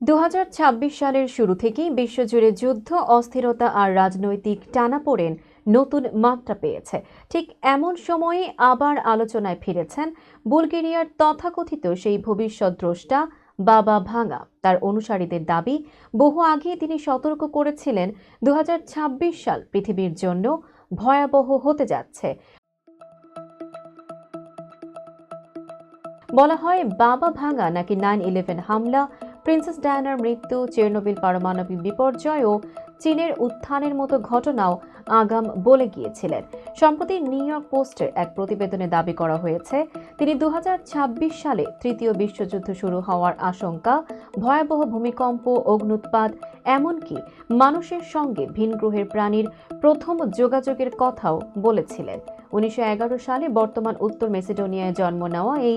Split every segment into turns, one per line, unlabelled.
2026 সালের শুরু থেকেই বিশ্বজুড়ে যুদ্ধ, অস্থিরতা আর রাজনৈতিক টানাপোড়েন নতুন মাত্রা পেয়েছে। ঠিক এমন সময়ে আবার আলোচনায় ফিরেছেন বুলগেরিয়ার তথাকথিত সেই ভবিষ্যৎ দ্রষ্টা বাবা ভাঙা। তার অনুসারীদের দাবি, বহু আগে তিনি সতর্ক করেছিলেন 2026 সাল পৃথিবীর জন্য ভয়াবহ হতে যাচ্ছে। বলা হয় বাবা ভাঙা নাকি 9/11 হামলা, প্রিন্সেস ডায়ানার মৃত্যু, চেরনোবিল পারমাণবিক বিপর্যয় ও চীনের উত্থানের মতো ঘটনাও আগাম বলে গিয়েছিলেন। সম্প্রতি নিউ ইয়র্ক পোস্টের এক প্রতিবেদনে দাবি করা হয়েছে, তিনি 2026 সালে তৃতীয় বিশ্বযুদ্ধ শুরু হওয়ার আশঙ্কা, ভয়াবহ ভূমিকম্প, অগ্ন্যুৎপাত, এমনকি মানুষের সঙ্গে ভিন গ্রহের প্রাণীর প্রথম যোগাযোগের কথাও বলেছিলেন। 1911 সালে বর্তমান উত্তর মেসিডোনিয়ায় জন্ম নেওয়া এই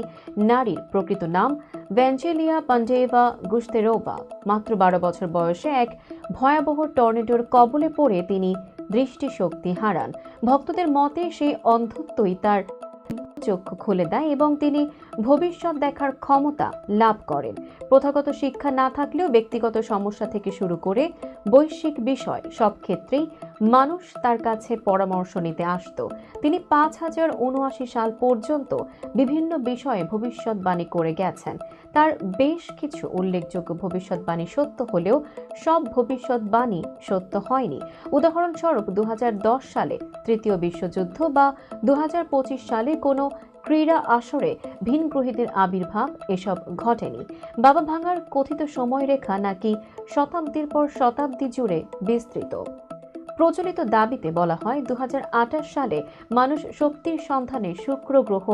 নারীর প্রকৃত নাম ভ্যাঞ্জেলিয়া পান্ডেয়েভা গুস্তেরোভা। মাত্র 12 বছর বয়সে এক ভয়াবহ টর্নেডোর কবলে পড়ে তিনি দৃষ্টিশক্তি হারান। ভক্তদের মতে সেই অন্ধত্বই তার চক্ষু খুলে দেয় এবং তিনি ভবিষ্যৎ দেখার ক্ষমতা লাভ করেন। প্রথাগত শিক্ষা না থাকলেও ব্যক্তিগত সমস্যা থেকে শুরু করে বৈশ্বিক বিষয় সব ক্ষেত্রেই মানুষ তার কাছে পরামর্শ নিতে আসত। তিনি 5079 সাল পর্যন্ত বিভিন্ন বিষয়ে ভবিষ্যৎবাণী করে গেছেন। তার বেশ কিছু উল্লেখযোগ্য ভবিষ্যৎবাণী সত্য হলেও সব ভবিষ্যৎবাণী সত্য হয়নি। উদাহরণস্বরূপ 2010 সালে তৃতীয় বিশ্বযুদ্ধ বা 2025 সালে কোনো ক্রীড়া আসরে ভিনগ্রহীদের আবির্ভাব এসব ঘটেনি। বাবা ভাঙার কথিত সময়রেখা নাকি শতাব্দীর পর শতাব্দী জুড়ে বিস্তৃত। প্রচলিত দাবিতে বলা হয় 2028 সালে মানুষ শক্তির সন্ধানে শুক্র গ্রহ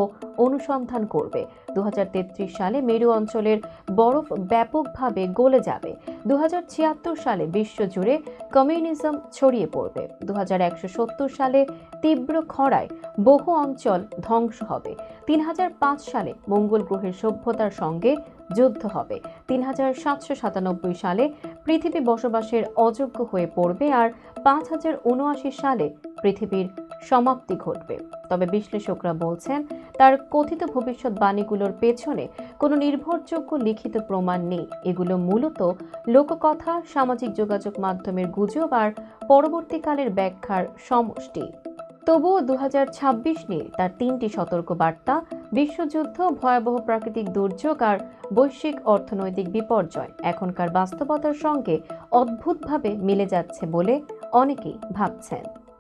অনুসন্ধান করবে। 2033 সালে মেরু অঞ্চলের বরফ ব্যাপকভাবে গলে যাবে। 2076 সালে বিশ্বজুড়ে কমিউনিজম ছড়িয়ে পড়বে। 2170 সালে তীব্র খরায় বহু অঞ্চল ধ্বংস হবে। 3005 সালে মঙ্গল গ্রহের সভ্যতার সঙ্গে যুদ্ধ হবে। 3797 সালে পৃথিবী বসবাসের অযোগ্য হয়ে পড়বে আর 5079 সালে পৃথিবীর সমাপ্তি ঘটবে। তবে বিশ্লেষকরা বলছেন, তার কথিত ভবিষ্যৎবাণীগুলোর পেছনে কোনো নির্ভরযোগ্য লিখিত প্রমাণ নেই। এগুলো মূলত লোককথা, সামাজিক যোগাযোগ মাধ্যমের গুজব আর পরবর্তীকালের ব্যাখ্যার সমষ্টি। তবুও 2026 নিয়ে তার 3টি সতর্কবার্তা: বিশ্বযুদ্ধ, ভয়াবহ প্রাকৃতিক দুর্যোগ আর বৈশ্বিক অর্থনৈতিক বিপর্যয় এখনকার বাস্তবতার সঙ্গে অদ্ভুতভাবে মিলে যাচ্ছে বলে অনেকেই ভাবছেন।